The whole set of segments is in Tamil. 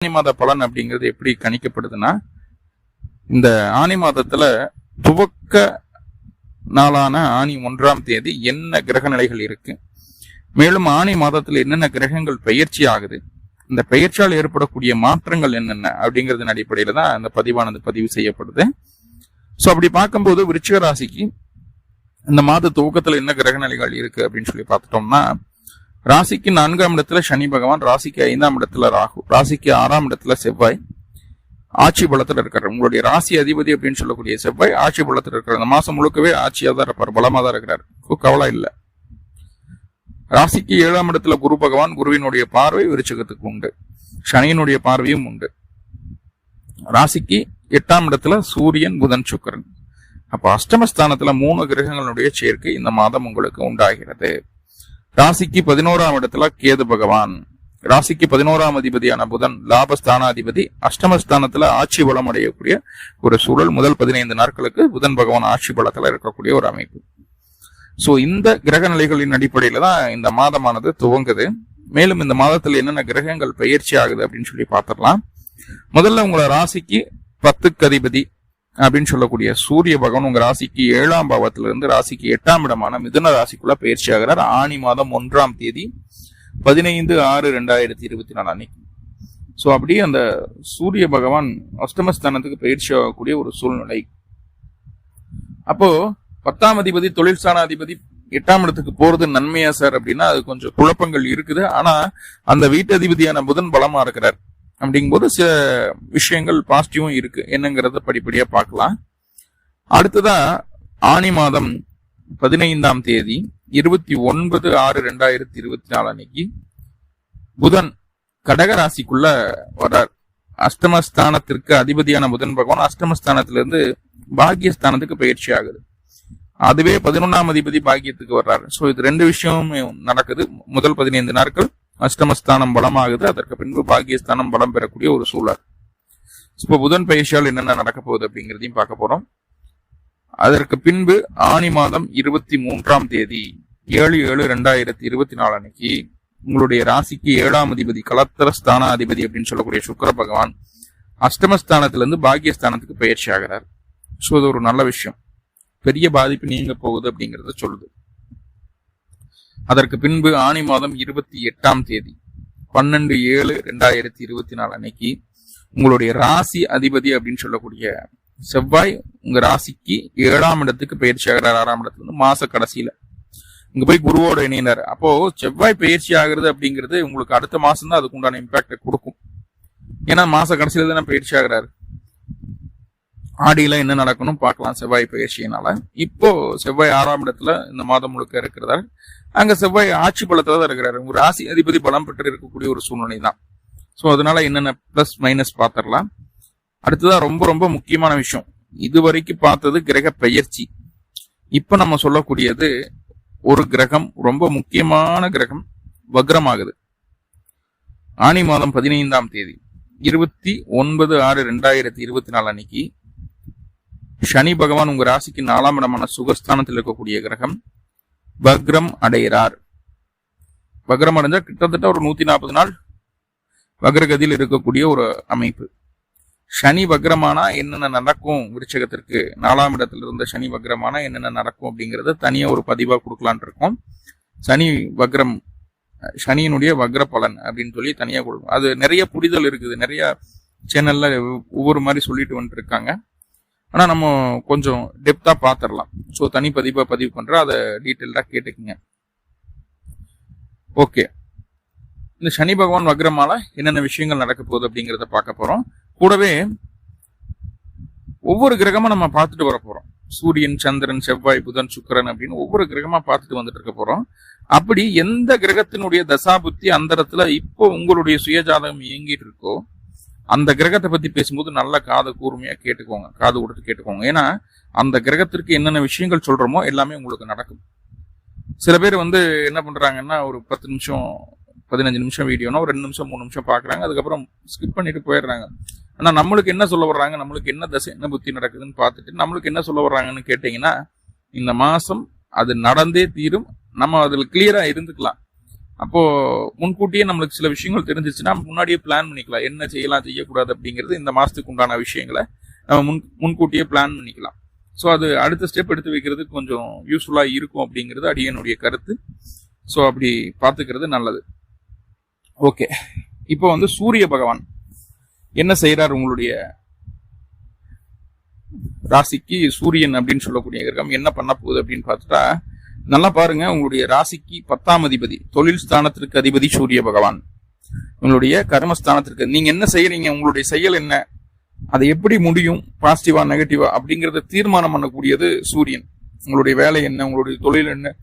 ஆனி மாத பலன் அப்படிங்கிறது எப்படி கணிக்கப்படுதுன்னா, இந்த ஆனி மாதத்துல துவக்க நாளான ஆனி 1ஆம் தேதி என்ன கிரக நிலைகள் இருக்கு, மேலும் ஆனி மாதத்துல என்னென்ன கிரகங்கள் பெயர்ச்சி ஆகுது, இந்த பெயர்ச்சியால் ஏற்படக்கூடிய மாற்றங்கள் என்னென்ன அப்படிங்கறதன் அடிப்படையில தான் இந்த பதிவானது பதிவு செய்யப்படுது. சோ அப்படி பார்க்கும்போது விருச்சிக ராசிக்கு இந்த மாத துவக்கத்துல என்ன கிரக நிலைகள் இருக்கு அப்படின்னு சொல்லி பார்த்துட்டோம்னா, ராசிக்கு 4ஆம் இடத்துல சனி பகவான், ராசிக்கு 5ஆம் இடத்துல ராகு, ராசிக்கு 6ஆம் இடத்துல செவ்வாய் ஆட்சி பலத்துல இருக்காரு. உங்களுடைய ராசி அதிபதி அப்படின்னு சொல்லக்கூடிய செவ்வாய் ஆட்சி பலத்துல இருக்காரு. இந்த மாசம் முழுக்கவே ஆட்சியா தான் இருப்பார், பலமா தான் இருக்கிறார், கவலை இல்லை. ராசிக்கு 7ஆம் இடத்துல குரு பகவான், குருவினுடைய பார்வை விருச்சிகத்துக்கு உண்டு, சனியினுடைய பார்வையும் உண்டு. ராசிக்கு 8ஆம் இடத்துல சூரியன், புதன், சுக்கிரன். அப்ப அஷ்டமஸ்தானத்துல 3 கிரகங்களுடைய சேர்க்கை இந்த மாதம் உங்களுக்கு உண்டாகிறது. ராசிக்கு 11ஆம் இடத்துல கேது பகவான், ராசிக்கு 11ஆம் அதிபதியான புதன் லாபஸ்தானாதிபதி அஷ்டமஸ்தானத்துல ஆட்சி பலம் அடையக்கூடிய ஒரு சூழல். முதல் 15 நாட்களுக்கு புதன் பகவான் ஆட்சி பலத்துல இருக்கக்கூடிய ஒரு அமைப்பு. சோ இந்த கிரக நிலைகளின் அடிப்படையில தான் இந்த மாதமானது துவங்குது. மேலும் இந்த மாதத்துல என்னென்ன கிரகங்கள் பயிற்சி ஆகுது அப்படின்னு சொல்லி பார்த்துடலாம். முதல்ல உங்களை ராசிக்கு 10க்கு அதிபதி அப்படின்னு சொல்லக்கூடிய சூரிய பகவான் உங்க ராசிக்கு 7ஆம் பாவத்துல இருந்து ராசிக்கு 8ஆம் இடமான மிதுன ராசிக்குள்ள பயிற்சி ஆகிறார். ஆனி மாதம் 1ஆம் தேதி 15/6/2024 அன்னைக்கு. சோ அப்படியே அந்த சூரிய பகவான் அஷ்டமஸ்தானத்துக்கு பயிற்சி ஆகக்கூடிய ஒரு சூழ்நிலை. அப்போ 10ஆம் அதிபதி தொழில் ஸ்தானாதிபதி 8ஆம் இடத்துக்கு போறது நன்மையா சார் அப்படின்னா அது கொஞ்சம் குழப்பங்கள் இருக்குது. ஆனா அந்த வீட்டு அதிபதியான புதன் பலமா இருக்கிறார் அப்படிங்கும்போது சில விஷயங்கள் பாசிட்டிவும் இருக்கு. என்னங்கிறத படிப்படியா பார்க்கலாம். அடுத்ததா ஆனி மாதம் 15ஆம் தேதி 29/6/2024 அன்னைக்கு புதன் கடக ராசிக்குள்ள வர்றார். அஷ்டமஸ்தானத்திற்கு அதிபதியான புதன் பகவான் அஷ்டமஸ்தானத்திலிருந்து பாக்கியஸ்தானத்துக்கு பயிற்சி ஆகுது. அதுவே 11ஆம் அதிபதி பாக்கியத்துக்கு வர்றாரு. சோ இது 2 விஷயமுமே நடக்குது. முதல் 15 நாட்கள் அஷ்டமஸ்தானம் பலமாகுது, அதற்கு பின்பு பாக்கியஸ்தானம் பலம் பெறக்கூடிய ஒரு சூழல். இப்ப புதன் பயிற்சியால் என்னென்ன நடக்க போகுது அப்படிங்கிறதையும் பார்க்க போறோம். அதற்கு பின்பு ஆனி மாதம் 23ஆம் தேதி 7/7/2024 அன்னைக்கு உங்களுடைய ராசிக்கு 7ஆம் அதிபதி கலத்திர ஸ்தானாதிபதி அப்படின்னு சொல்லக்கூடிய சுக்கிர பகவான் அஷ்டமஸ்தானத்திலிருந்து பாக்கியஸ்தானத்துக்கு பயிற்சி ஆகிறார். சோ இது ஒரு நல்ல விஷயம், பெரிய பாதிப்பு நீங்க போகுது அப்படிங்கறத சொல்லுது. அதற்கு பின்பு ஆனி மாதம் 28ஆம் தேதி 12/7/2024 அன்னைக்கு உங்களுடைய ராசி அதிபதி அப்படின்னு சொல்லக்கூடிய செவ்வாய் உங்க ராசிக்கு 7ஆம் இடத்துக்கு பயிற்சி ஆகிறார். 6ஆம் இடத்துல இருந்து மாச கடைசியில இங்க போய் குருவோட இணையினார். அப்போ செவ்வாய் பயிற்சி ஆகுறது அப்படிங்கிறது உங்களுக்கு அடுத்த மாசம் தான் அதுக்கு உண்டான இம்பாக்ட கொடுக்கும். ஏன்னா மாச கடைசியில தானே பயிற்சி ஆகிறாரு. ஆடியில என்ன நடக்கணும் பார்க்கலாம் செவ்வாய் பயிற்சியினால. இப்போ செவ்வாய் 6ஆம் இடத்துல இந்த மாதம் முழுக்க இருக்கிறதால அங்க செவ்வாய் ஆட்சி பலத்துல தான் இருக்கிறாரு. ஒரு ராசி அதிபதி பலம் பெற்று இருக்கக்கூடிய ஒரு சூழ்நிலை தான். சோ அதனால என்னென்ன பிளஸ் மைனஸ் பாத்திரலாம். அடுத்ததான் ரொம்ப ரொம்ப முக்கியமான விஷயம், இதுவரைக்கும் பார்த்தது கிரக பெயர்ச்சி. இப்ப நம்ம சொல்லக்கூடியது ஒரு கிரகம், ரொம்ப முக்கியமான கிரகம் வக்ரமாகுது. ஆனி மாதம் 15ஆம் தேதி 29/6/2024 அன்னைக்கு சனி பகவான் உங்க ராசிக்கு 4ஆம் இடமான சுகஸ்தானத்தில் இருக்கக்கூடிய கிரகம் வக்ரம் அடைகிறார். வக்ரம் அடைஞ்சா கிட்டத்தட்ட ஒரு 140 நாள் வக்ரகதியில் இருக்கக்கூடிய ஒரு அமைப்பு. சனி வக்ரமானா என்னென்ன நடக்கும், விருச்சகத்திற்கு 4ஆம் இடத்துல இருந்த சனி வக்ரமானா என்னென்ன நடக்கும் அப்படிங்கறத தனியா ஒரு பதிவா கொடுக்கலான் இருக்கோம். சனி வக்ரம், சனியினுடைய வக்ர பலன் அப்படின்னு சொல்லி தனியா கொடுக்கும். அது நிறைய புரிதல் இருக்குது, நிறைய சேனல்ல ஒவ்வொரு மாதிரி சொல்லிட்டு வந்துட்டு இருக்காங்க. ஆனா நம்ம கொஞ்சம் டெப்தா பாத்திரலாம். சோ தனி பதிவா பதிவு பண்ற, அதை டீட்டெயில்டா கேட்டுக்குங்க. ஓகே, இந்த சனி பகவான் வக்ரமால என்னென்ன விஷயங்கள் நடக்க போகுது அப்படிங்கறத பார்க்க போறோம். கூடவே ஒவ்வொரு கிரகமா நம்ம பார்த்துட்டு வர போறோம். சூரியன், சந்திரன், செவ்வாய், புதன், சுக்கிரன் அப்படின்னு ஒவ்வொரு கிரகமா பார்த்துட்டு வந்துட்டு இருக்க போறோம். அப்படி எந்த கிரகத்தினுடைய தசாபுத்தி அந்தரத்துல இப்போ உங்களுடைய சுயஜாதகம் இயங்கிட்டு இருக்கோ அந்த கிரகத்தை பத்தி பேசும்போது நல்ல காது கூர்மையா கேட்டுக்கோங்க, காது கொடுத்து கேட்டுக்கோங்க. ஏன்னா அந்த கிரகத்திற்கு என்னென்ன விஷயங்கள் சொல்றோமோ எல்லாமே உங்களுக்கு நடக்கும். சில பேர் என்ன பண்றாங்கன்னா ஒரு 10 நிமிஷம் 15 நிமிஷம் வீடியோனா ஒரு 2 நிமிஷம் 3 நிமிஷம் பாக்குறாங்க, அதுக்கப்புறம் ஸ்கிப் பண்ணிட்டு போயிடுறாங்க. ஆனா நம்மளுக்கு என்ன சொல்ல வர்றாங்க, நம்மளுக்கு என்ன தசை என்ன புத்தி நடக்குதுன்னு பார்த்துட்டு நம்மளுக்கு என்ன சொல்ல வர்றாங்கன்னு கேட்டீங்கன்னா, இந்த மாசம் அது நடந்தே தீரும், நம்ம அதுல கிளியரா இருந்துக்கலாம். அப்போ முன்கூட்டியே நம்மளுக்கு சில விஷயங்கள் தெரிஞ்சிச்சுன்னா முன்னாடியே பிளான் பண்ணிக்கலாம், என்ன செய்யலாம் செய்யக்கூடாது அப்படிங்கிறது இந்த மாசத்துக்கு உண்டான விஷயங்களை நம்ம முன்கூட்டியே பிளான் பண்ணிக்கலாம். ஸோ அது அடுத்த ஸ்டெப் எடுத்து வைக்கிறதுக்கு கொஞ்சம் யூஸ்ஃபுல்லாக இருக்கும் அப்படிங்கிறது அடியனுடைய கருத்து. ஸோ அப்படி பார்த்துக்கிறது நல்லது. ஓகே, இப்போ வந்து சூரிய பகவான் என்ன செய்யறார் உங்களுடைய ராசிக்கு? சூரியன் அப்படின்னு சொல்லக்கூடிய கிரகம் என்ன பண்ண போகுது அப்படின்னு பார்த்துட்டா, நல்லா பாருங்க, உங்களுடைய ராசிக்கு 10ஆம் அதிபதி, தொழில் ஸ்தானத்திற்கு அதிபதி சூரிய பகவான். உங்களுடைய கர்மஸ்தானத்திற்கு நீங்க என்ன செய்யறீங்க, உங்களுடைய செயல் என்ன, அதை எப்படி முடியும், பாசிட்டிவா நெகட்டிவா அப்படிங்கறத தீர்மானம் பண்ணக்கூடியது சூரியன். உங்களுடைய வேலை என்ன, உங்களுடைய தொழில் என்ன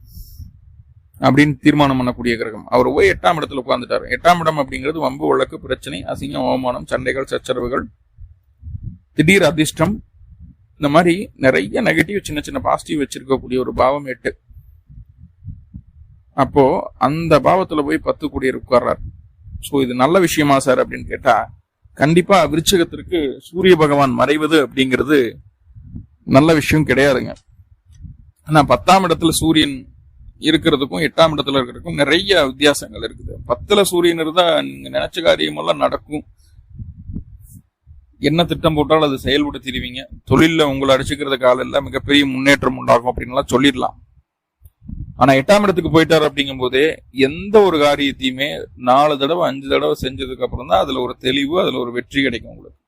அப்படின்னு தீர்மானம் பண்ணக்கூடிய கிரகம். அவர் போய் 8ஆம் இடத்துல உட்கார்ந்துட்டாரு. 8ஆம் இடம் அப்படிங்கிறது வம்பு, வழக்கு, பிரச்சனை, அசிங்கம், அவமானம், சண்டைகள், சச்சரவுகள், திடீர் அதிர்ஷ்டம், இந்த மாதிரி நிறைய நெகட்டிவ் சின்ன சின்ன பாசிட்டிவ் வச்சிருக்கக்கூடிய ஒரு பாவம் 8. அப்போ அந்த பாவத்துல போய் 10 கூடியர் உட்கார்றாரு. ஸோ இது நல்ல விஷயமா சார் அப்படின்னு கேட்டா, கண்டிப்பா விருச்சிகத்திற்கு சூரிய பகவான் மறைவது அப்படிங்கிறது நல்ல விஷயம் கிடையாதுங்க. ஆனா 10ஆம் இடத்துல சூரியன் இருக்கிறதுக்கும் 8ஆம் இடத்துல இருக்கிறதுக்கும் நிறைய வித்தியாசங்கள் இருக்குது. 10ல சூரியன் இருந்தா நீங்க நினைச்ச காரியமெல்லாம் நடக்கும், என்ன திட்டம் போட்டாலும் அது செயல்படுத்திடுவீங்க, தொழில உங்களை அடிச்சுக்கிறது காலையில மிகப்பெரிய முன்னேற்றம் உண்டாகும் அப்படின்லாம் சொல்லிடலாம். ஆனா 8ஆம் இடத்துக்கு போயிட்டாரு அப்படிங்கும் போதே எந்த ஒரு காரியத்தையுமே 4 தடவை 5 தடவை செஞ்சதுக்கு அப்புறம் தான் அதுல ஒரு தெளிவு, அதுல ஒரு வெற்றி கிடைக்கும் உங்களுக்கு.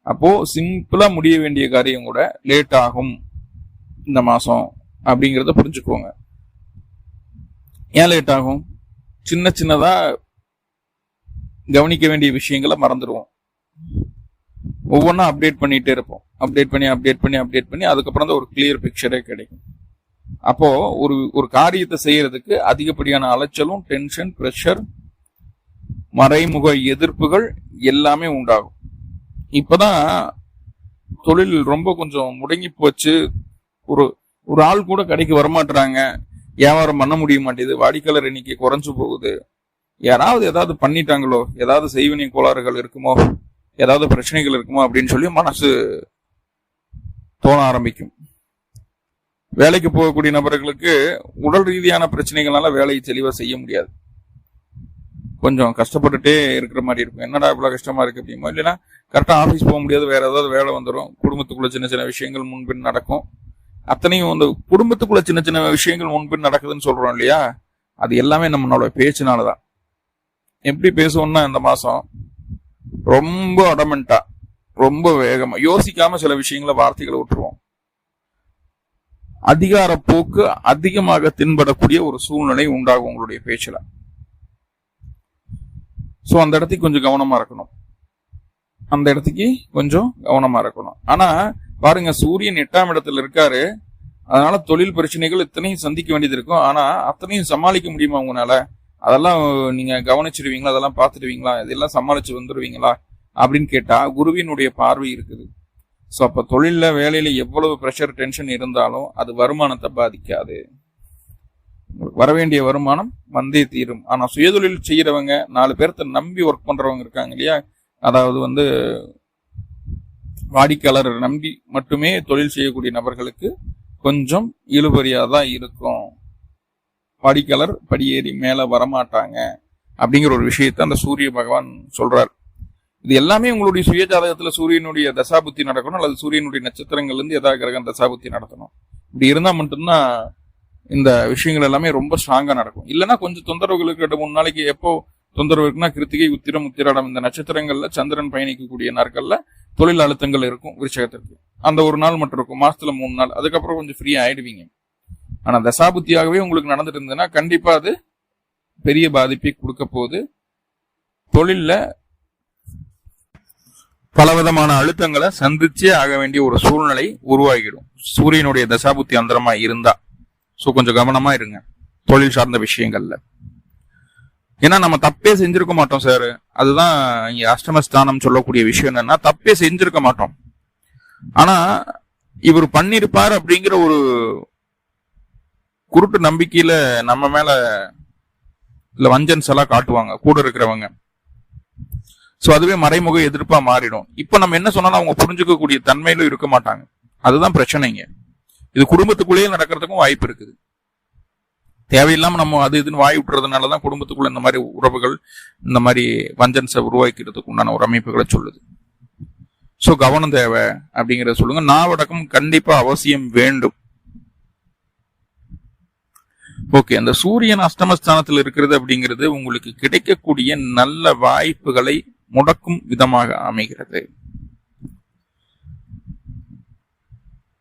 அப்போ சிம்பிளா முடிய வேண்டிய காரியம் கூட லேட் ஆகும் இந்த மாசம் அப்படிங்கறத புரிஞ்சுக்கோங்க. ஏன் லேட் ஆகும்? சின்ன சின்னதா கவனிக்க வேண்டிய விஷயங்களை மறந்துடுவோம். ஒவ்வொன்றா அப்டேட் பண்ணிட்டே இருப்போம். அப்டேட் பண்ணி அதுக்கப்புறம் தான் ஒரு கிளியர் பிக்சரே கிடைக்கும். அப்போ ஒரு காரியத்தை செய்யறதுக்கு அதிகப்படியான அலைச்சலும், டென்ஷன், பிரஷர், மறைமுக எதிர்ப்புகள் எல்லாமே உண்டாகும். இப்பதான் தொழில் ரொம்ப கொஞ்சம் முடங்கி போச்சு. ஒரு ஆள் கூட கடைக்கு வரமாட்டுறாங்க, வியாபாரம் பண்ண முடிய மாட்டேது, வாடிக்கையாளர் எண்ணிக்கை குறைஞ்சு போகுது. யாராவது ஏதாவது பண்ணிட்டாங்களோ, ஏதாவது செய்வினை கோளாறுகள் இருக்குமோ, ஏதாவது பிரச்சனைகள் இருக்குமோ அப்படின்னு சொல்லி மனசு தோண ஆரம்பிக்கும். வேலைக்கு போகக்கூடிய நபர்களுக்கு உடல் ரீதியான பிரச்சனைகள்னால வேலையை தெளிவா செய்ய முடியாது, கொஞ்சம் கஷ்டப்பட்டுட்டே இருக்கிற மாதிரி இருக்கும். என்னடா இவ்வளவு கஷ்டமா இருக்கு அப்படிமா, இல்லைன்னா கரெக்டா ஆபீஸ் போக முடியாது, வேற ஏதாவது வேலை வந்துடும், குடும்பத்துக்குள்ள சின்ன சின்ன விஷயங்கள் முன்பின் நடக்கும். அத்தனையும் வந்து குடும்பத்துக்குள்ள சின்ன சின்ன விஷயங்கள் முன்பின் நடக்குதுன்னு சொல்றோம் இல்லையா, அது எல்லாமே நம்மளோட பேச்சுனாலதான். எப்படி பேசுவோம்னா, இந்த மாசம் ரொம்ப அடமெண்டா, ரொம்ப வேகமா யோசிக்காம சில விஷயங்களை வார்த்தைகளை விட்டுருவோம். அதிகார போக்கு அதிகமாக தென்படக்கூடிய ஒரு சூழ்நிலை உண்டாகும் உங்களுடைய பேச்சுல. சோ அந்த இடத்துக்கு கொஞ்சம் கவனமா இருக்கணும். ஆனா பாருங்க, சூரியன் 8ஆம் இடத்துல இருக்காரு, அதனால தொழில் பிரச்சனைகள் இத்தனையும் சந்திக்க வேண்டியது இருக்கும். ஆனா அத்தனையும் சமாளிக்க முடியுமா உங்களால? அதெல்லாம் நீங்க கவனிச்சிருவீங்களா? அதெல்லாம் பாத்துடுவீங்களா? இதெல்லாம் சமாளிச்சு வந்துருவீங்களா அப்படின்னு கேட்டா, குருவினுடைய பார்வை இருக்குது. ஸோ அப்போ தொழிலில் வேலையில் எவ்வளவு ப்ரெஷர், டென்ஷன் இருந்தாலும் அது வருமானத்தை பாதிக்காது. வரவேண்டிய வருமானம் வந்தே தீரும். ஆனால் சுயதொழில் செய்கிறவங்க, 4 பேர்த்த நம்பி ஒர்க் பண்ணுறவங்க இருக்காங்க இல்லையா, அதாவது வந்து வாடிக்கையாளர் நம்பி மட்டுமே தொழில் செய்யக்கூடிய நபர்களுக்கு கொஞ்சம் இழுபறியாக தான் இருக்கும். வாடிக்கையாளர் படியேறி மேலே வரமாட்டாங்க அப்படிங்கிற ஒரு விஷயத்த அந்த சூரிய பகவான் சொல்றார். இது எல்லாமே உங்களுடைய சுய ஜாதகத்துல சூரியனுடைய தசாபுத்தி நடக்கணும், அல்லது சூரியனுடைய நட்சத்திரங்கள்ல இருந்து ஏதாவது கிரகம் தசாபுத்தி நடத்தணும். இப்படி இருந்தா மட்டும்தான் இந்த விஷயங்கள் எல்லாமே ரொம்ப ஸ்ட்ராங்கா நடக்கும். இல்லைன்னா கொஞ்சம் தொந்தரவுகளுக்கு 2-3 நாளைக்கு எப்போ தொந்தரவு இருக்குன்னா, கிருத்திகை, உத்திரம், உத்திராடம் இந்த நட்சத்திரங்கள்ல சந்திரன் பயணிக்கக்கூடிய நாட்கள்ல தொழில் அழுத்தங்கள் இருக்கும் விருச்சகத்திற்கு. அந்த ஒரு நாள் மட்டும் இருக்கும், மாசத்துல 3 நாள். அதுக்கப்புறம் கொஞ்சம் ஃப்ரீ ஆயிடுவீங்க. ஆனா தசாபுத்தியாகவே உங்களுக்கு நடந்துட்டு இருந்ததுன்னா கண்டிப்பா அது பெரிய பாதிப்பை கொடுக்க போகுது. தொழில்ல பலவிதமான அழுத்தங்களை சந்திச்சே ஆக வேண்டிய ஒரு சூழ்நிலை உருவாகிடும் சூரியனுடைய தசாபுத்தி அந்தரமா இருந்தா. சோ கொஞ்சம் கவனமா இருங்க தொழில் சார்ந்த விஷயங்கள்ல. ஏன்னா நம்ம தப்பே செஞ்சிருக்க மாட்டோம் சார். அதுதான் இங்க அஷ்டமஸ்தானம் சொல்லக்கூடிய விஷயம் என்னன்னா, தப்பே செஞ்சிருக்க மாட்டோம். ஆனா இவர் பண்ணிருப்பார் அப்படிங்கிற ஒரு குருட்டு நம்பிக்கையில நம்ம மேல வஞ்சன்ஸ் எல்லாம் காட்டுவாங்க கூட இருக்கிறவங்க. சோ அதுவே மறைமுக எதிர்ப்பா மாறிடும். இப்ப நம்ம என்ன சொன்னாலும் அவங்க புரிஞ்சுக்கக்கூடிய தன்மையிலும் இருக்க மாட்டாங்க. அதுதான் பிரச்சனைங்க. இது குடும்பத்துக்குள்ளேயே நடக்கிறதுக்கும் வாய்ப்பு இருக்குது. தேவையில்லாம நம்ம அது இதுன்னு வாய் விட்டுறதுனாலதான் குடும்பத்துக்குள்ள இந்த மாதிரி உறவுகள், இந்த மாதிரி வஞ்சன்ஸை உருவாக்கிறதுக்கு உண்டான ஒரு அமைப்புகளை சொல்லுது. சோ கவனம் தேவை அப்படிங்கறத சொல்லுங்க. நாவடக்கம் கண்டிப்பா அவசியம் வேண்டும். ஓகே, அந்த சூரியன் அஷ்டமஸ்தானத்தில் இருக்கிறது அப்படிங்கிறது உங்களுக்கு கிடைக்கக்கூடிய நல்ல வாய்ப்புகளை முடக்கும் விதமாக அமைகிறது.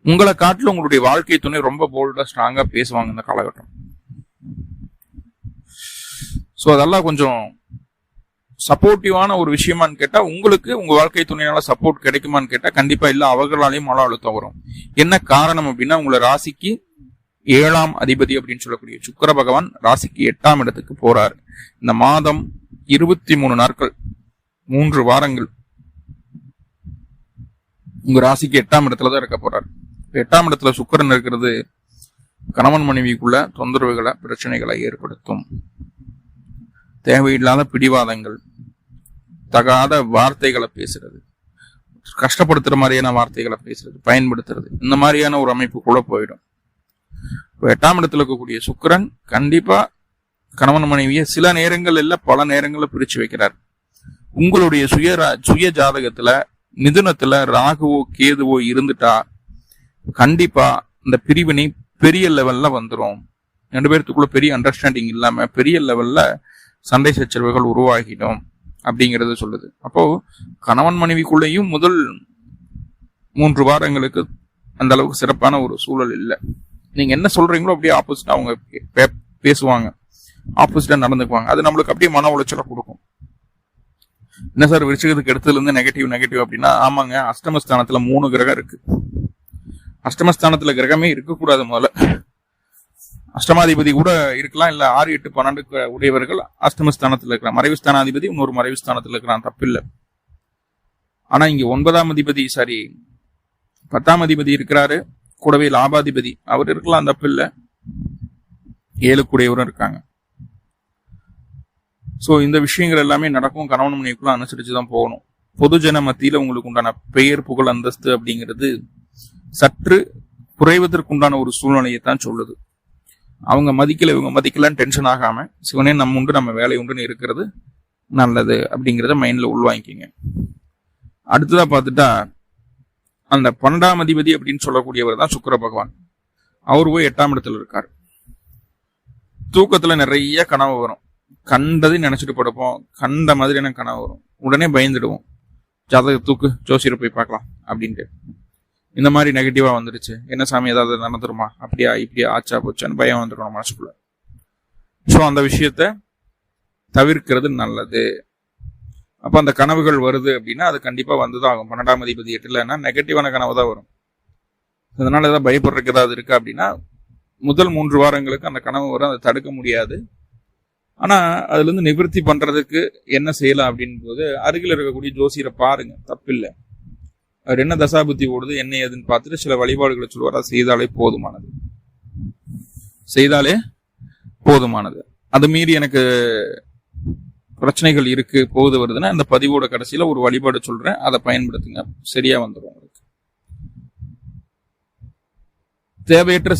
உங்களை காட்டில உங்களுடைய வாழ்க்கை துணை ரொம்ப போல்டா ஸ்ட்ராங்கா பேசுவாங்க இந்த காலகட்டம். சோ அதெல்லாம் கொஞ்சம் சப்போர்ட்டிவான ஒரு விஷயமான்னு கேட்டா, உங்களுக்கு உங்க வாழ்க்கை துணையால சப்போர்ட் கிடைக்குமான்னு கேட்டா கண்டிப்பா இல்ல. அவர்களாலையும் மன அழுத்தம் வரும். என்ன காரணம் அப்படின்னா, உங்களை ராசிக்கு 7ஆம் அதிபதி அப்படின்னு சொல்லக்கூடிய சுக்கிர பகவான் ராசிக்கு 8ஆம் இடத்துக்கு போறாரு. இந்த மாதம் 23 நாட்கள், 3 வாரங்கள் உங்க ராசிக்கு 8ஆம் இடத்துலதான் இருக்க போறாரு. 8ஆம் இடத்துல சுக்கிரன் இருக்கிறது கணவன் மனைவிக்குள்ள தொந்தரவுகளை, பிரச்சனைகளை ஏற்படுத்தும். தேவையில்லாத பிடிவாதங்கள், தகாத வார்த்தைகளை பேசுறது, கஷ்டப்படுத்துற மாதிரியான வார்த்தைகளை பேசுறது, பயன்படுத்துறது, இந்த மாதிரியான ஒரு அமைப்புக்குள்ள போயிடும். 8ஆம் இடத்துல இருக்கக்கூடிய சுக்கிரன் கண்டிப்பா கணவன் மனைவியை சில நேரங்கள் இல்ல பல நேரங்களில் பிரிச்சு வைக்கிறார். உங்களுடைய சுய ஜாதகத்துல மிதுனத்துல ராகுவோ கேதுவோ இருந்துட்டா கண்டிப்பா இந்த பிரிவினை பெரிய லெவல்ல வந்துடும். 2 பேர்த்துக்குள்ள பெரிய அண்டர்ஸ்டாண்டிங் இல்லாம பெரிய லெவல்ல சண்டை சச்சரவுகள் உருவாகிடும் அப்படிங்கறது சொல்லுது. அப்போ கணவன் மனைவிக்குள்ளேயும் முதல் 3 வாரங்களுக்கு அந்த அளவுக்கு சிறப்பான ஒரு சூழல் இல்லை. நீங்க என்ன சொல்றீங்களோ அப்படியே ஆப்போசிட்டா அவங்க பேசுவாங்க, ஆப்போசிட்டா நடந்துக்குவாங்க. அது நம்மளுக்கு அப்படியே மன உளைச்சலை கொடுக்கும். என்ன சார் விருச்சிகத்துக்கு எடுத்ததுல இருந்து நெகட்டிவ் அப்படின்னா, ஆமாங்க, அஷ்டமஸ்தானத்துல 3 கிரகம் இருக்கு. அஷ்டமஸ்தானத்துல கிரகமே இருக்கக்கூடாது. முதல்ல அஷ்டமாதிபதி கூட இருக்கலாம், இல்ல 6, 8, 12 உடையவர்கள் அஷ்டமஸ்தானத்துல இருக்கிறான். மறைவு ஸ்தானாதிபதி இன்னொரு மறைவு ஸ்தானத்துல இருக்கிறான், தப்பில்லை. ஆனா இங்க 9ஆம் அதிபதி, 10ஆம் அதிபதி இருக்கிறாரு, கூடவே லாபாதிபதி அவர் இருக்கலாம், தப்பில்லை. 7 கூடையவரும் இருக்காங்க. சோ இந்த விஷயங்கள் எல்லாமே நடக்கும். கணவன் மனைவிக்குள்ள அனுசரிச்சுதான் போகணும். பொதுஜன மத்தியில உங்களுக்கு உண்டான பெயர், புகழ், அந்தஸ்து அப்படிங்கிறது சற்று குறைவதற்குண்டான ஒரு சூழ்நிலையை தான் சொல்லுது. அவங்க மதிக்கல, இவங்க மதிக்கலன்னு டென்ஷன் ஆகாம சிவனே நம்ம உண்டு, நம்ம வேலை உண்டுன்னு இருக்கிறது நல்லது அப்படிங்கிறத மைண்ட்ல உள்வாங்கிக்கிங்க. அடுத்ததா பார்த்துட்டா, அந்த 12ஆம் அதிபதி அப்படின்னு சொல்லக்கூடியவர் தான் சுக்கிர பகவான். அவரு போய் 8ஆம் இடத்துல இருக்காரு. தூக்கத்துல நிறைய கனவு வரும். கண்டதை நினைச்சிட்டு படுப்போம். கண்ட மாதிரியான கனவு வரும். உடனே பயந்துடுவோம். ஜாதக தூக்கு, ஜோசியரை போய் பார்க்கலாம் அப்படின்ட்டு. இந்த மாதிரி நெகட்டிவா வந்துருச்சு, என்ன சாமி ஏதாவது நடந்துருமா, அப்படியா இப்படியா ஆச்சா போச்சான்னு பயம் வந்துடும் மனசுக்குள்ள. ஸோ அந்த விஷயத்த தவிர்க்கிறது நல்லது. அப்ப அந்த கனவுகள் வருது அப்படின்னா அது கண்டிப்பா வந்துதான் ஆகும். 12ஆம் அதிபதி 8லன்னா நெகட்டிவான கனவு தான் வரும். அதனால ஏதாவது பயப்படுறதுக்கு ஏதாவது இருக்கு அப்படின்னா முதல் 3 வாரங்களுக்கு அந்த கனவு வரும். அதை தடுக்க முடியாது. ஆனா அதுல இருந்து நிவர்த்தி பண்றதுக்கு என்ன செய்யலாம் அப்படின்னு போது, அருகில் இருக்கக்கூடிய ஜோசியரை பாருங்க, தப்பில்லை. அவர் என்ன தசாபுத்தி ஓடுது, என்ன ஏதுன்னு பார்த்துட்டு சில வழிபாடுகளை சொல்லுவார். அதை செய்தாலே போதுமானது. அது மீறி எனக்கு பிரச்சனைகள் இருக்கு, போகுது வருதுன்னா இந்த பதிவோட கடைசியில ஒரு வழிபாடு சொல்றேன், அதை பயன்படுத்துங்க, சரியா வந்துடும். உங்களுக்கு தேவையற்ற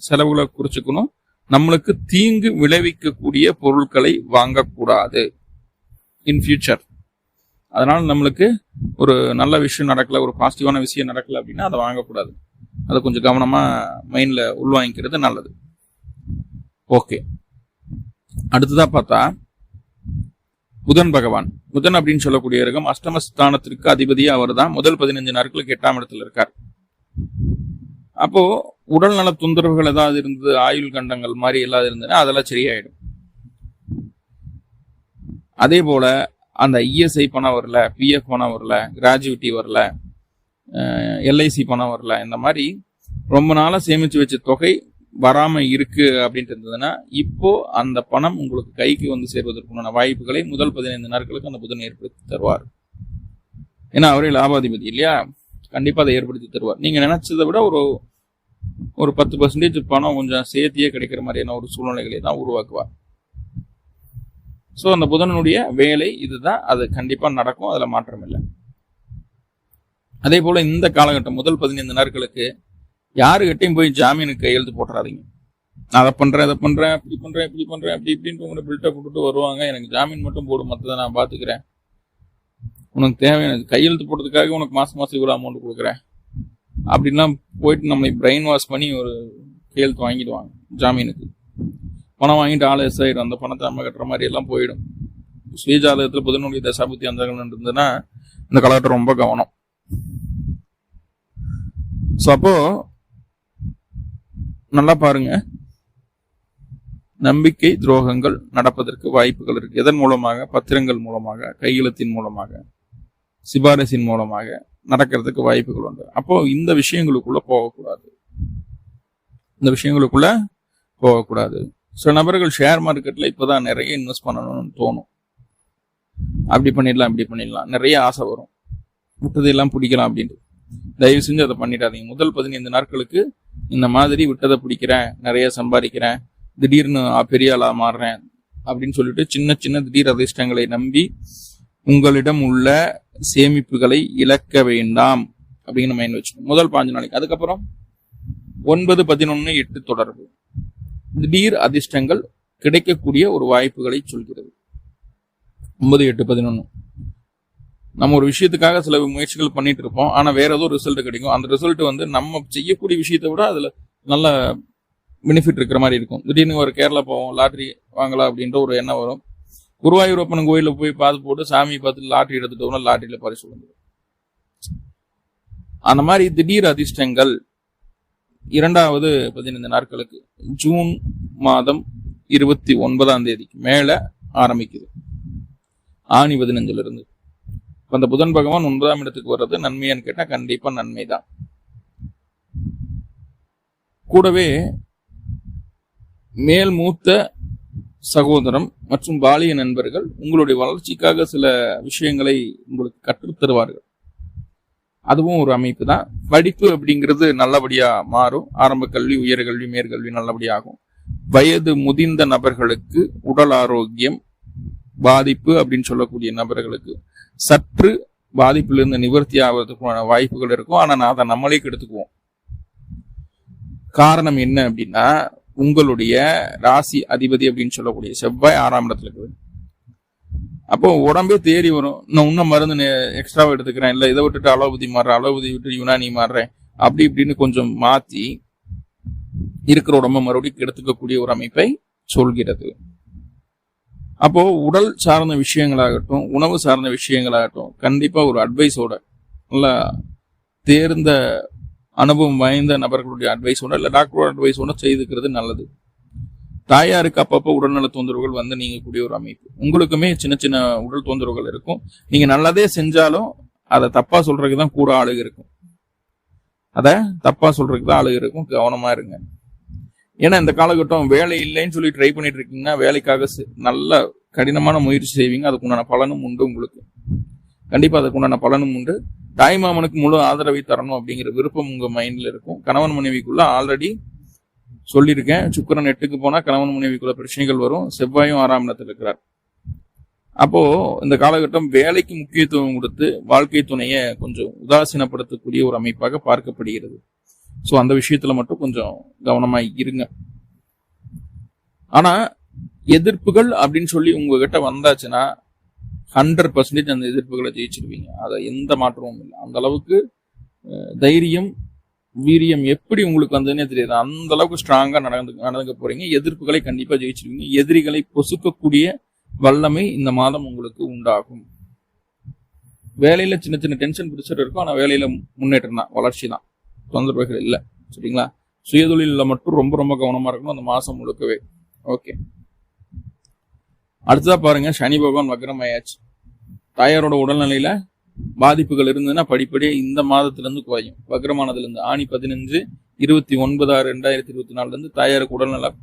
செலவுகளை குறைச்சிக்கணும். நம்மளுக்கு தீங்கு விளைவிக்கக்கூடிய பொருட்களை வாங்கக்கூடாது இன் ஃபியூச்சர். அதனால நம்மளுக்கு ஒரு நல்ல விஷயம் நடக்கல, ஒரு பாசிட்டிவான விஷயம் நடக்கல அப்படின்னா அதை வாங்கக்கூடாது. அதை கொஞ்சம் கவனமா மைண்ட்ல உள்வாங்கிக்கிறது நல்லது. ஓகே, அடுத்ததா பார்த்தா புதன் பகவான். புதன் அப்படின்னு சொல்லக்கூடிய கிரகம் அஷ்டமஸ்தானத்திற்கு அதிபதியா அவர் தான். முதல் 15 நாட்களுக்கு 8ஆம் இடத்துல இருக்கார். அப்போ உடல் நல தொந்தரவுகள் ஏதாவது இருந்தது, ஆயுள் கண்டங்கள் மாதிரி எல்லாம் இருந்ததுன்னா அதெல்லாம் சரியாயிடும். அதே போல அந்த இஎஸ்ஐ பணம் வரல, பிஎஃப் பணம் வரல, கிராஜுவிட்டி வரல, எல்ஐசி பணம் வரல, இந்த மாதிரி ரொம்ப நாளா சேமிச்சு வச்ச தொகை வராம இருக்கு அப்படின்ட்டு இருந்ததுன்னா இப்போ அந்த பணம் உங்களுக்கு கைக்கு வந்து சேர்வதற்குண்டான வாய்ப்புகளை முதல் 15 நாட்களுக்கு அந்த புதன் ஏற்படுத்தி தருவார். ஏன்னா அவரே லாபாதிபதி இல்லையா, கண்டிப்பா அதை ஏற்படுத்தி தருவார். நீங்க நினைச்சதை விட ஒரு 10% பணம் கொஞ்சம் சேர்த்தியே கிடைக்கிற மாதிரியான ஒரு சூழ்நிலைகளை தான் உருவாக்குவார். சோ அந்த புதனுடைய வேலை இதுதான், அது கண்டிப்பா நடக்கும், அதுல மாற்றம் இல்லை. அதே போல இந்த காலகட்டம் முதல் 15 நாட்களுக்கு யாருகிட்டையும் போய் ஜாமீனுக்கு கையெழுத்து போட்டுறாதீங்க. நான் அதை பண்றேன், இதை பண்றேன், இப்படி பண்றேன், இப்படி பண்றேன், அப்படி இப்படின்ட்டு உங்களை பில்டப் போட்டுட்டு வருவாங்க. எனக்கு ஜாமீன் மட்டும் போடு, மற்றதை நான் பாத்துக்கிறேன், உனக்கு தேவையான கையெழுத்து போடுறதுக்காக உனக்கு மாசம் மாசம் இவ்வளவு அமௌண்ட் கொடுக்குறேன் அப்படின்லாம் போயிட்டு நம்மளை பிரெயின் வாஷ் பண்ணி ஒரு கையெழுத்து வாங்கிடுவாங்க. ஜாமீனுக்கு பணம் வாங்கிட்டு ஆள் எஸ் ஆயிடும். அந்த பணத்தை நம்ம கட்டுற மாதிரி எல்லாம் போயிடும். சுயஜாதகத்துல புதனுடைய தசாபுத்தி அந்தங்கள் இருந்ததுன்னா இந்த காலகட்டம் ரொம்ப கவனம். ஸோ அப்போ நல்லா பாருங்க, நம்பிக்கை துரோகங்கள் நடப்பதற்கு வாய்ப்புகள் இருக்கு. எதன் மூலமாக? பத்திரங்கள் மூலமாக, கையெழுத்தின் மூலமாக, சிபாரிசின் மூலமாக நடக்கிறதுக்கு வாய்ப்புகள் உண்டு. அப்போ இந்த விஷயங்களுக்குள்ள போகக்கூடாது, இந்த விஷயங்களுக்குள்ள போகக்கூடாது. சில நபர்கள் ஷேர் மார்க்கெட்ல இப்பதான் நிறைய இன்வெஸ்ட் பண்ணணும்னு தோணும். அப்படி பண்ணிடலாம், இப்படி பண்ணிடலாம், நிறைய ஆசை வரும், விட்டதெல்லாம் பிடிக்கலாம் அப்படின்ட்டு. தயவு செஞ்சு அதை பண்ணிடாதீங்க. முதல் 15 நாட்களுக்கு இந்த மாதிரி விட்டதை பிடிக்கிறேன், நிறைய சம்பாதிக்கிறேன், திடீர்னு பெரிய ஆளா மாறுறேன் அப்படின்னு சொல்லிட்டு சின்ன சின்ன திடீர் அதிர்ஷ்டங்களை நம்பி உங்களிடம் உள்ள சேமிப்புகளை இழக்க வேண்டாம் அப்படின்னு மைண்ட் வச்சுக்கணும். முதல் 15 நாளைக்கு. அதுக்கப்புறம் 9, 11, 8 தொடர்பு திடீர் அதிர்ஷ்டங்கள் கிடைக்கக்கூடிய ஒரு வாய்ப்புகளை சொல்கிறது. 9, 8, 11 நம்ம ஒரு விஷயத்துக்காக சில முயற்சிகள் பண்ணிட்டு இருப்போம். ஆனா வேற ஏதோ ரிசல்ட் கிடைக்கும். அந்த ரிசல்ட் வந்து நம்ம செய்யக்கூடிய விஷயத்தை விட அதுல நல்ல பெனிஃபிட் இருக்கிற மாதிரி இருக்கும். திடீர்னு ஒரு கேரளா போவோம், லாட்ரி வாங்கலாம் அப்படின்ற ஒரு எண்ணம் வரும். குருவாயூரப்பன் கோயில போய் பார்த்து போட்டு சாமி பார்த்து லாட்ரி எடுத்துட்டோம்னா லாட்ரியில பரிசு வந்துடும். அந்த மாதிரி திடீர் அதிர்ஷ்டங்கள் 2வது 15 நாட்களுக்கு ஜூன் மாதம் 29ஆம் தேதிக்கு மேல ஆரம்பிக்குது. ஆணி 15 இருந்து. அந்த புதன் பகவான் 9ஆம் இடத்துக்கு வர்றது நன்மையான்னு கேட்டா கண்டிப்பா நன்மைதான். கூடவே மேல் மூத்த சகோதரம் மற்றும் பாலிய நண்பர்கள் உங்களுடைய வளர்ச்சிக்காக சில விஷயங்களை உங்களுக்கு கற்றுத் தருவார்கள். அதுவும் ஒரு அமைப்பு தான். படிப்பு அப்படிங்கிறது நல்லபடியா மாறும். ஆரம்ப கல்வி, உயர்கல்வி, மேற்கல்வி நல்லபடியாகும். வயது முதிர்ந்த நபர்களுக்கு உடல் ஆரோக்கியம் பாதிப்பு அப்படின்னு சொல்லக்கூடிய நபர்களுக்கு சற்று பாதிப்பிலிருந்து நிவர்த்தி ஆவதற்கான வாய்ப்புகள் இருக்கும். ஆனா அதை நம்மளே கெடுத்துக்குவோம். காரணம் என்ன அப்படின்னா, உங்களுடைய ராசி அதிபதி அப்படின்னு சொல்லக்கூடிய செவ்வாய் 6ஆம் இடத்துல இருக்குது. அப்போ உடம்பே தேறி வரும், நான் இன்னும் மருந்து எக்ஸ்ட்ராவா எடுத்துக்கிறேன், இல்ல இதை விட்டுட்டு அலோபதி மாறுறேன், அலோபதி விட்டு யுனானி மாறுறேன், அப்படி இப்படின்னு கொஞ்சம் மாத்தி இருக்கிற உடம்ப மறுபடியும் எடுத்துக்கக்கூடிய ஒரு அமைப்பை சொல்கிறது. அப்போ உடல் சார்ந்த விஷயங்களாகட்டும், உணவு சார்ந்த விஷயங்களாகட்டும், கண்டிப்பா ஒரு அட்வைஸோட, நல்ல தேர்ந்த அனுபவம் வாய்ந்த நபர்களுடைய அட்வைஸோட, இல்ல டாக்டரோட அட்வைஸோட செய்துக்கிறது நல்லது. தாயாருக்கு அப்பப்போ உடல்நல தொந்தரவுகள் வந்து நீங்கக்கூடிய ஒரு அமைப்பு. உங்களுக்குமே சின்ன சின்ன உடல் தொந்தரவுகள் இருக்கும். நீங்க நல்லதே செஞ்சாலும் அதை தப்பா சொல்றதுக்கு தான் கூட ஆளுக இருக்கும். அதை தப்பா சொல்றதுக்கு தான் ஆளுக இருக்கும். கவனமா இருங்க. ஏன்னா இந்த காலகட்டம் வேலை இல்லைன்னு சொல்லி ட்ரை பண்ணிட்டு இருக்கீங்கன்னா வேலைக்காக நல்ல கடினமான முயற்சி செய்வீங்க. அதுக்குண்டான பலனும் உண்டு. உங்களுக்கு கண்டிப்பா அதுக்குண்டான பலனும் உண்டு. தாய்மாமனுக்கு முழு ஆதரவை தரணும் அப்படிங்கிற விருப்பம் உங்க மைண்ட்ல இருக்கும். கணவன் மனைவிக்குள்ள ஆல்ரெடி சொல்லியிருக்கேன், சுக்கிரன் 8க்கு போனா கணவன் மனைவிக்குள்ள பிரச்சனைகள் வரும். செவ்வாயும் 6ஆம் இடத்துல இருக்கிறார். அப்போ இந்த காலகட்டம் வேலைக்கு முக்கியத்துவம் கொடுத்து வாழ்க்கை துணையை கொஞ்சம் உதாசீனப்படுத்தக்கூடிய ஒரு அமைப்பாக பார்க்கப்படுகிறது. ஸோ அந்த விஷயத்துல மட்டும் கொஞ்சம் கவனமா இருங்க. ஆனா எதிர்ப்புகள் அப்படின்னு சொல்லி உங்ககிட்ட வந்தாச்சுன்னா 100% அந்த எதிர்ப்புகளை ஜெயிச்சிருவீங்க. அதை எந்த மாற்றமும் இல்லை. அந்த அளவுக்கு தைரியம், வீரியம் எப்படி உங்களுக்கு வந்ததுன்னே தெரியாது. அந்த அளவுக்கு ஸ்ட்ராங்கா நடந்துக்க போறீங்க. எதிர்ப்புகளை கண்டிப்பா ஜெயிச்சிருவீங்க. எதிரிகளை பொசுக்கக்கூடிய வல்லமை இந்த மாதம் உங்களுக்கு உண்டாகும். வேலையில சின்ன சின்ன டென்ஷன் பிடிச்சிட்டு இருக்கும். ஆனா வேலையில முன்னேற்றம் தான், வளர்ச்சி தான், தொந்தரவுகள் இல்லை. சரிங்களா? சுயதொழில மட்டும் ரொம்ப ரொம்ப கவனமா இருக்கணும் அந்த மாசம் முழுக்கவே. ஓகே, அடுத்ததா பாருங்க, சனி பகவான் வக்ரமாயாச்சு. தாயாரோட உடல்நிலையில பாதிப்புகள் இருந்ததுன்னா படிப்படியே இந்த மாதத்துல இருந்து குறையும். வக்ரமானதுல இருந்து ஆணி 15, 29/6/2024 இருந்து தாயாருக்கு உடல்நலம்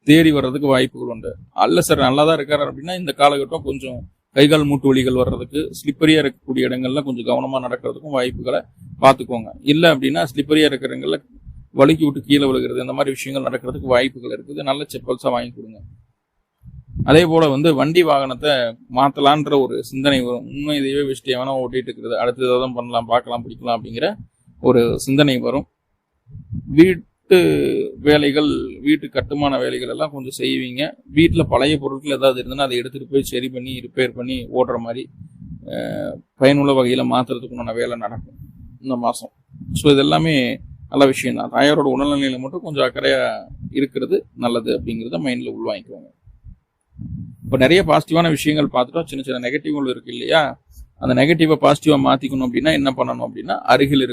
தேறி வர்றதுக்கு வாய்ப்புகள் உண்டு. அல்ல சார் நல்லாதான் இருக்காரு அப்படின்னா இந்த காலகட்டம் கொஞ்சம் கைகால் மூட்டு வலிகள் வர்றதுக்கு, ஸ்லிப்பரியா இருக்கக்கூடிய இடங்கள்ல கொஞ்சம் கவனமா நடக்கிறதுக்கும் வாய்ப்புகளை பார்த்துக்கோங்க. இல்லை அப்படின்னா ஸ்லிப்பரியா இருக்கிற இடங்கள்ல வலிக்கி விட்டு கீழே விழுகிறது, இந்த மாதிரி விஷயங்கள் நடக்கிறதுக்கு வாய்ப்புகள் இருக்குது. நல்ல செப்பல்ஸா வாங்கி கொடுங்க. அதே போல வண்டி வாகனத்தை மாத்தலான்ற ஒரு சிந்தனை வரும். உண்மை இதையே வச்சுட்டு எவனோ ஓட்டிட்டு இருக்கிறது, அடுத்ததான் பண்ணலாம், பார்க்கலாம், பிடிக்கலாம் அப்படிங்கிற ஒரு சிந்தனை வரும். வீட்டு வேலைகள், வீட்டு கட்டுமான வேலைகள் எல்லாம் கொஞ்சம் செய்வீங்க. வீட்டில் பழைய பொருட்கள் ஏதாவது இருந்ததுன்னா அதை எடுத்துகிட்டு போய் சரி பண்ணி ரிப்பேர் பண்ணி ஓடுற மாதிரி பயனுள்ள வகையில் மாற்றுறதுக்குண்டான வேலை நடக்கும் இந்த மாதம். ஸோ இதெல்லாமே நல்ல விஷயம் தான். தாயாரோட உடல்நிலையில் மட்டும் கொஞ்சம் அக்கறையாக இருக்கிறது நல்லது அப்படிங்கிறத மைண்டில் உள்வாங்கிக்குவாங்க. இப்போ நிறைய பாசிட்டிவான விஷயங்கள் பார்த்துட்டோம். சின்ன சின்ன நெகட்டிவ்கள் இருக்கு இல்லையா? அந்த நெகட்டிவை பாசிட்டிவாக மாற்றிக்கணும் அப்படின்னா என்ன பண்ணணும் அப்படின்னா, அருகில்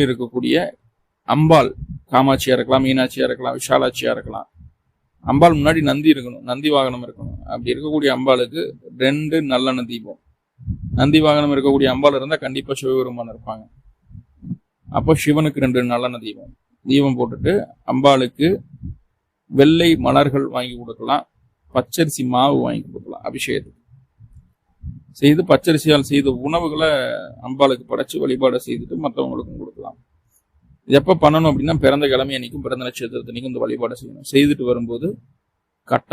இருக்கக்கூடிய அம்பாள், காமாட்சியாக இருக்கலாம், மீனாட்சியாக இருக்கலாம், விஷாலாட்சியாக இருக்கலாம். அம்பாள் முன்னாடி நந்தி இருக்கணும், நந்தி வாகனம் இருக்கணும். அப்படி இருக்கக்கூடிய அம்பாளுக்கு 2 நல்லெண்ணெய் தீபம். நந்தி வாகனம் இருக்கக்கூடிய அம்பாள் இருந்தால் கண்டிப்பாக சிவபெருமான் இருப்பாங்க. அப்போ சிவனுக்கு 2 நல்லெண்ணெய் தீபம் போட்டுட்டு அம்பாளுக்கு வெள்ளை மலர்கள் வாங்கி கொடுக்கலாம், பச்சரிசி மாவு வாங்கி கொடுக்கலாம். அபிஷேகத்துக்கு செய்து பச்சரிசியால் செய்த உணவுகளை அம்பாளுக்கு படைச்சு வழிபாடு செய்துட்டு மற்றவங்களுக்கும் கொடுக்கலாம். எப்போ பண்ணணும் அப்படின்னா, பிறந்த கிழமை அன்னைக்கும் பிறந்த நட்சத்திரத்தன்னைக்கும் இந்த வழிபாடு செய்யணும். செய்துட்டு வரும்போது கட்டாயம்